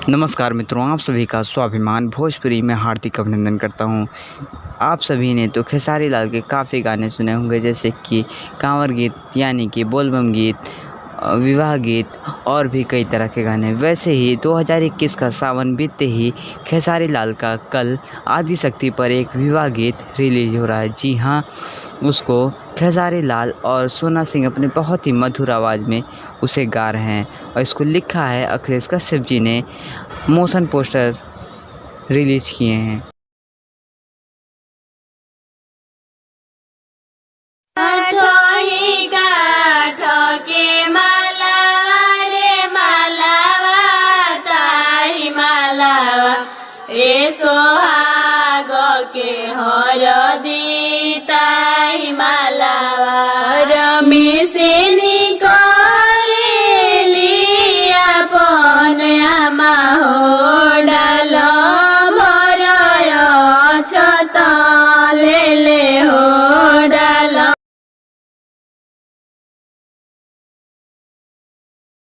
नमस्कार मित्रों, आप सभी का स्वाभिमान भोजपुरी में हार्दिक अभिनंदन करता हूं। आप सभी ने तो खेसारी लाल के काफ़ी गाने सुने होंगे, जैसे कि कांवर गीत यानी कि बोलबम गीत, विवाह गीत और भी कई तरह के गाने। वैसे ही 2021 का सावन बीतते ही खेसारी लाल का कल आदिशक्ति पर एक विवाह गीत रिलीज हो रहा है। जी हाँ, उसको खेसारी लाल और सोना सिंह अपने बहुत ही मधुर आवाज़ में उसे गा रहे हैं और इसको लिखा है अखिलेश कश्यप जी ने। मोशन पोस्टर रिलीज किए हैं। ठोही का ठोके